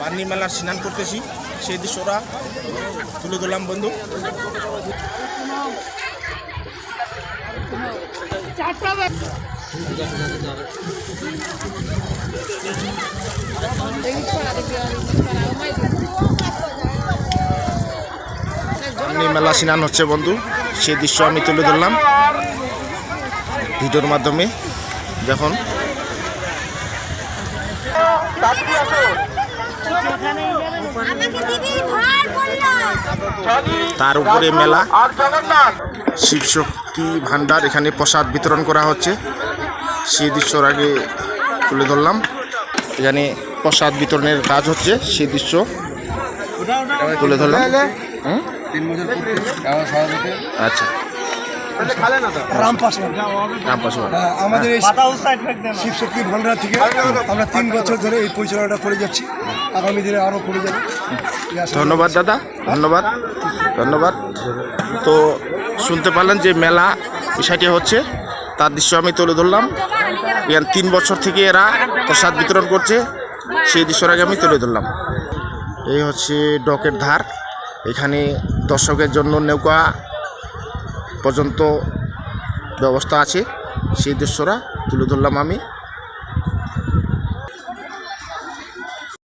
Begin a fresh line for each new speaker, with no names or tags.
Bernie মেলার স্নান করতেছি, সেই দৃশ্যটা তুলে ধরলাম বন্ধু। বার্নি মেলা স্নান হচ্ছে বন্ধু, সেই দৃশ্য আমি তুলে ধরলাম ভিডিওর মাধ্যমে। দেখুন তার উপরে মেলা শিবশক্তি ভান্ডার, এখানে প্রসাদ বিতরণ করা হচ্ছে, সেই দৃশ্যর আগে তুলে ধরলাম। এখানে প্রসাদ বিতরণের কাজ হচ্ছে, সেই দৃশ্য তুলে ধরলাম। আচ্ছা,
আমাদের এই শিবশক্তি ভান্ডার থেকে আমরা 3 বছর ধরে এই পরিচালনাটা করে যাচ্ছি, আগামী দিনে আরও করে যাবো।
ধন্যবাদ দাদা, ধন্যবাদ ধন্যবাদ। তো শুনতে পারলেন যে মেলা বিষয়টি হচ্ছে, তার দৃশ্য আমি তুলে ধরলাম। 3 বছর থেকে এরা প্রসাদ বিতরণ করছে, সেই দৃশ্যর আগে আমি তুলে ধরলাম। এই হচ্ছে ডকের ধার, এখানে দর্শকের জন্য নৌকা পর্যন্ত ব্যবস্থা আছে, সেই দৃশ্যটা তুলে ধরলাম আমি।